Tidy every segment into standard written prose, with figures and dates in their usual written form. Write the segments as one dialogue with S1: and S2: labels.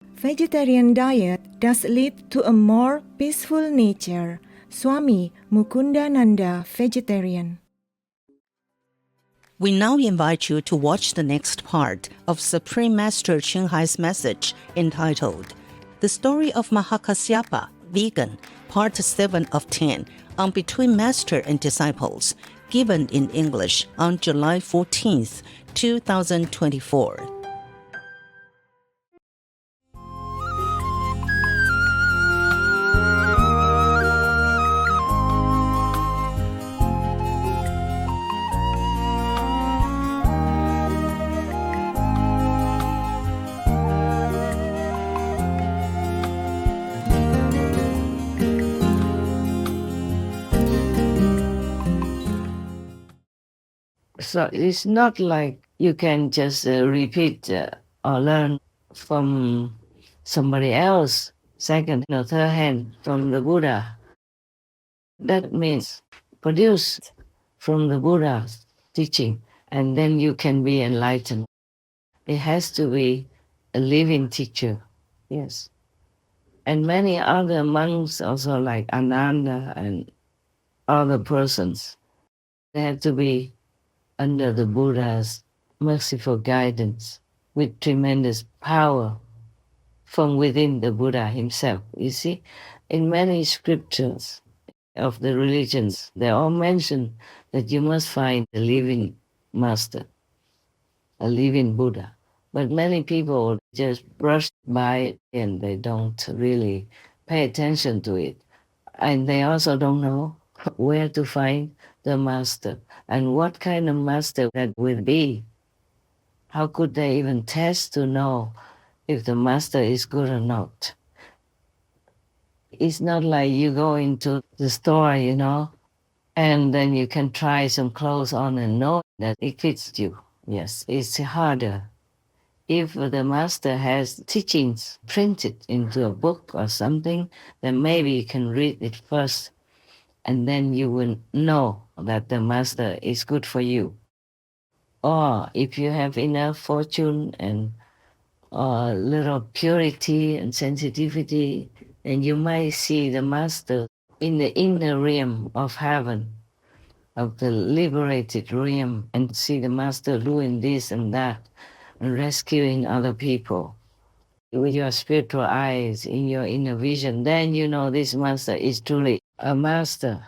S1: Vegetarian diet does lead to a more peaceful nature. Swami Mukundananda, vegetarian.
S2: We now invite you to watch the next part of Supreme Master Ching Hai's message entitled The Story of Mahakasyapa, Vegan, Part 7 of 10 on Between Master and Disciples, given in English on July 14th, 2024.
S3: So it's not like you can just repeat or learn from somebody else, second or third hand from the Buddha. That means produce from the Buddha's teaching, and then you can be enlightened. It has to be a living teacher, yes. And many other monks also like Ananda and other persons, they have to be under the Buddha's merciful guidance with tremendous power from within the Buddha himself. You see, in many scriptures of the religions, they all mention that you must find a living master, a living Buddha. But many people just brush by it and they don't really pay attention to it. And they also don't know where to find the master and what kind of master that will be. How could they even test to know if the master is good or not? It's not like you go into the store, and then you can try some clothes on and know that it fits you. Yes, it's harder. If the master has teachings printed into a book or something, then maybe you can read it first, and then you will know that the master is good for you. Or if you have enough fortune and a little purity and sensitivity, then you might see the master in the inner realm of heaven, of the liberated realm, and see the master doing this and that, and rescuing other people. With your spiritual eyes, in your inner vision, then you know this master is truly a master.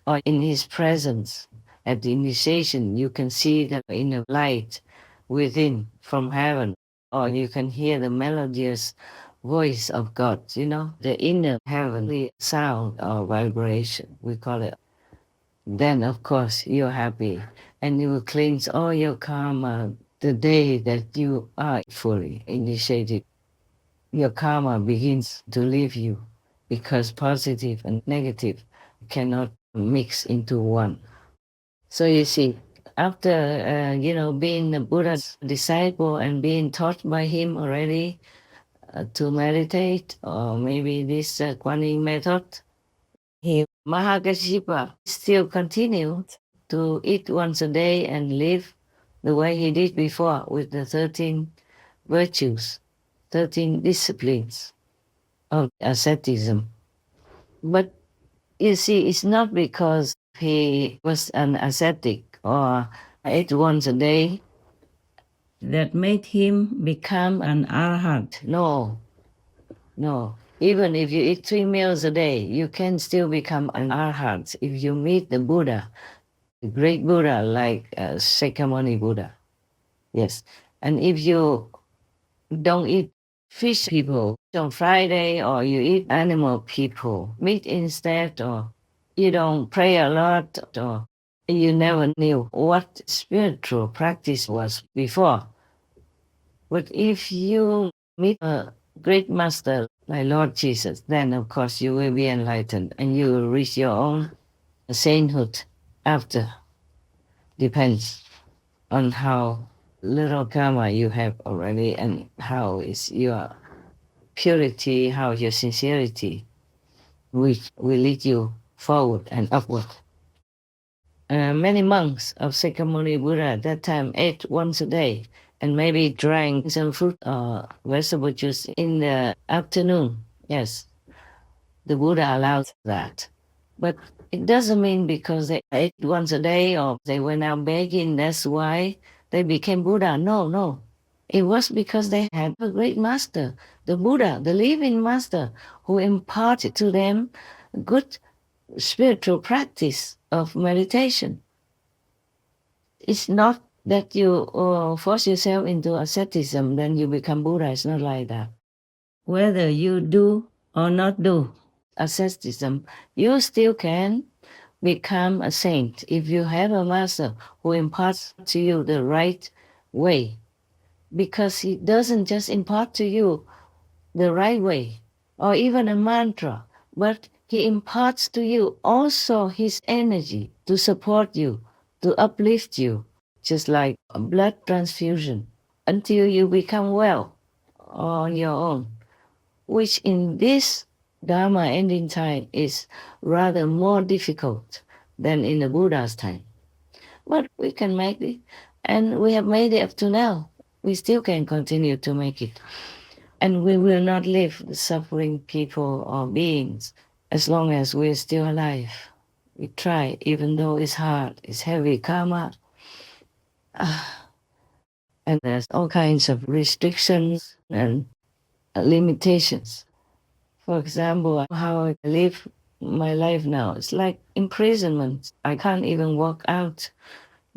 S3: Or in his presence, at the initiation, you can see the inner light within from heaven, or you can hear the melodious voice of God, the inner heavenly sound or vibration, we call it. Then, of course, you're happy, and you will cleanse all your karma the day that you are fully initiated. Your karma begins to leave you because positive and negative cannot mix into one. So you see, after, being the Buddha's disciple and being taught by him already to meditate, or maybe this Kuan Yin method, Mahakasyapa still continued to eat once a day and live the way he did before with the 13 virtues, 13 disciplines of asceticism. But you see, it's not because he was an ascetic or ate once a day that made him become an arhat. No. Even if you eat 3 meals a day, you can still become an arhat if you meet the Buddha, the great Buddha like Shakyamuni Buddha. Yes. And if you don't eat fish people on Friday, or you eat animal people, meat instead, or you don't pray a lot, or you never knew what spiritual practice was before. But if you meet a great master like Lord Jesus, then of course you will be enlightened and you will reach your own sainthood after. Depends on how little karma you have already and how is your purity, how your sincerity, which will lead you forward and upward. Many monks of Shakyamuni Buddha at that time ate once a day, and maybe drank some fruit or vegetable juice in the afternoon. Yes, the Buddha allows that. But it doesn't mean because they ate once a day or they went out begging, that's why they became Buddha. No, no. It was because they had a great master, the Buddha, the living master, who imparted to them good spiritual practice of meditation. It's not that you force yourself into asceticism, then you become Buddha. It's not like that. Whether you do or not do asceticism, you still can become a saint if you have a master who imparts to you the right way. Because he doesn't just impart to you the right way or even a mantra, but he imparts to you also his energy to support you, to uplift you, just like a blood transfusion, until you become well on your own, which in this Dharma ending time is rather more difficult than in the Buddha's time. But we can make it, and we have made it up to now. We still can continue to make it. And we will not leave the suffering people or beings as long as we're still alive. We try, even though it's hard, it's heavy karma. And there's all kinds of restrictions and limitations. For example, how I live my life now, it's like imprisonment. I can't even walk out,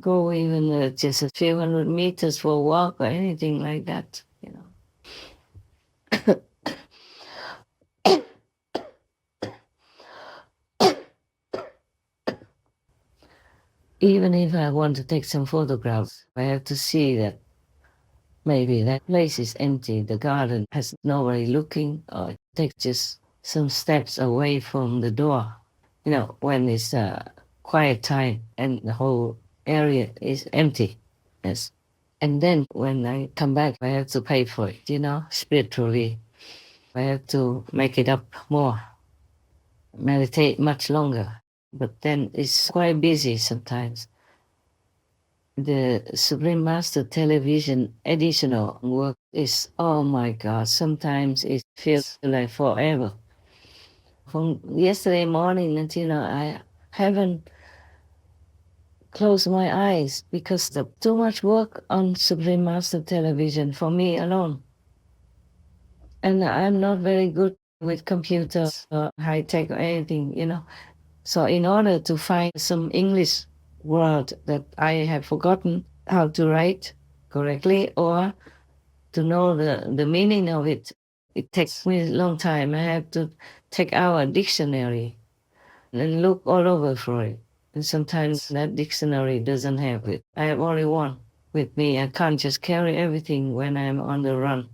S3: go even just a few hundred meters for a walk or anything like that, you know. Even if I want to take some photographs, I have to see that maybe that place is empty, the garden has nobody looking, or take just some steps away from the door. You know, when it's a quiet time and the whole area is empty. Yes. And then when I come back, I have to pay for it, you know, spiritually. I have to make it up more, meditate much longer. But then it's quite busy sometimes. The Supreme Master television additional work is, oh my God, sometimes it feels like forever. From yesterday morning until now, I haven't closed my eyes because of too much work on Supreme Master television for me alone. And I'm not very good with computers or high tech or anything, you know. So in order to find some English word that I have forgotten how to write correctly or to know the meaning of it, it takes me a long time. I have to take out a dictionary and look all over for it. And sometimes that dictionary doesn't have it. I have only one with me. I can't just carry everything when I'm on the run.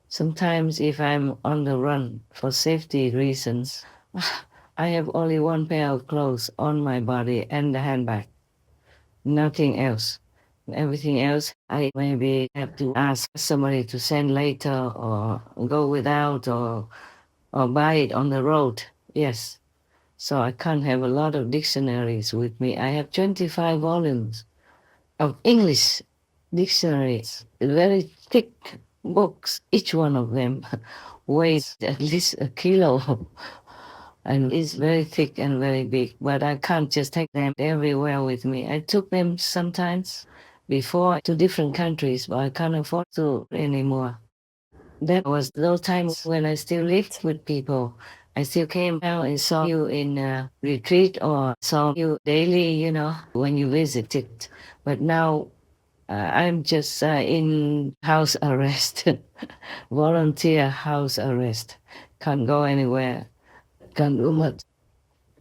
S3: Sometimes if I'm on the run for safety reasons, I have only one pair of clothes on my body and the handbag. Nothing else. Everything else, I maybe have to ask somebody to send later or go without or buy it on the road. Yes. So I can't have a lot of dictionaries with me. I have 25 volumes of English dictionaries, very thick books. Each one of them weighs at least a kilo. And it's very thick and very big, but I can't just take them everywhere with me. I took them sometimes before to different countries, but I can't afford to anymore. That was those times when I still lived with people. I still came out and saw you in a retreat or saw you daily, you know, when you visited. But now I'm just in house arrest, volunteer house arrest. Can't go anywhere. Can't do much.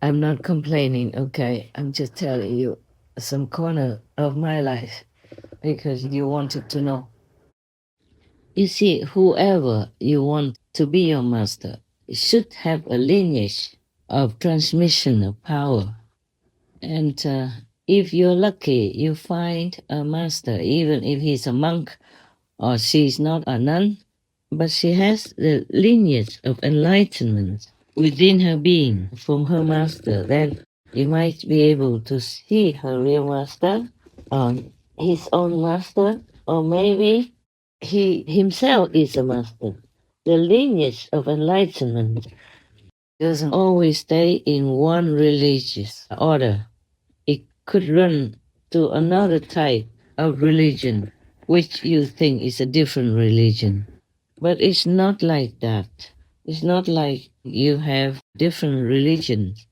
S3: I'm not complaining, okay? I'm just telling you some corner of my life because you wanted to know. You see, whoever you want to be your master should have a lineage of transmission of power. And if you're lucky, you find a master, even if he's a monk or she's not a nun, but she has the lineage of enlightenment within her being from her master, then you might be able to see her real master, his own master, Or maybe he himself is a master. The lineage of enlightenment doesn't always stay in one religious order. It could run to another type of religion, which you think is a different religion. But it's not like that. It's not like you have different religions.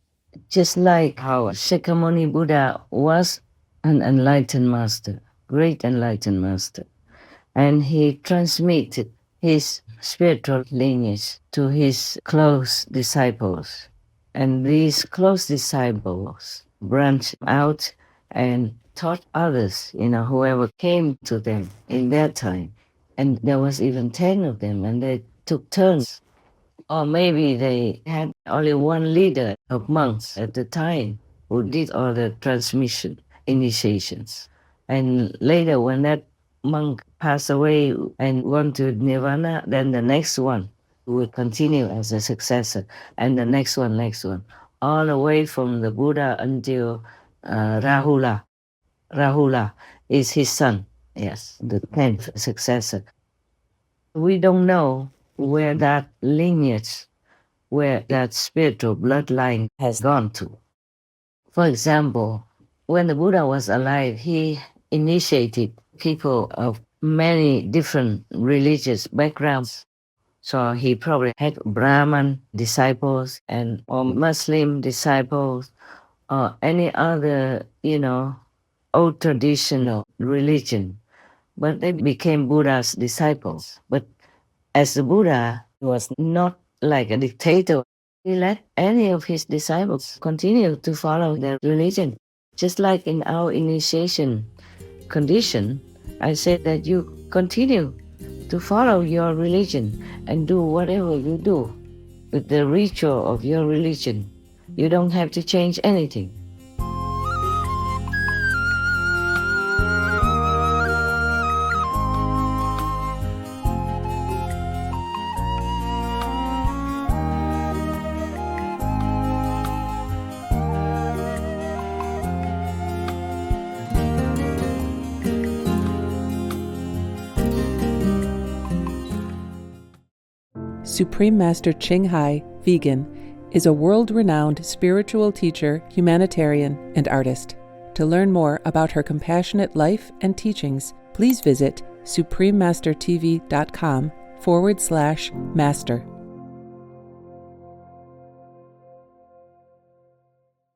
S3: Just like how Shakyamuni Buddha was an enlightened master, great enlightened master, and he transmitted his spiritual lineage to his close disciples. And these close disciples branched out and taught others, whoever came to them in their time. And there was even 10 of them, and they took turns. Or maybe they had only one leader of monks at the time who did all the transmission initiations. And later, when that monk passed away and went to Nirvana, then the next one would continue as a successor, and the next one, all the way from the Buddha until Rahula. Rahula is his son, yes, the 10th successor. We don't know where that lineage, where that spiritual bloodline has gone to. For example, when the Buddha was alive, he initiated people of many different religious backgrounds. So he probably had Brahman disciples or Muslim disciples or any other, old traditional religion. But they became Buddha's disciples. But as the Buddha was not like a dictator, he let any of his disciples continue to follow their religion. Just like in our initiation condition, I said that you continue to follow your religion and do whatever you do with the ritual of your religion. You don't have to change anything.
S4: Supreme Master Ching Hai, vegan, is a world-renowned spiritual teacher, humanitarian, and artist. To learn more about her compassionate life and teachings, please visit suprememastertv.com/master.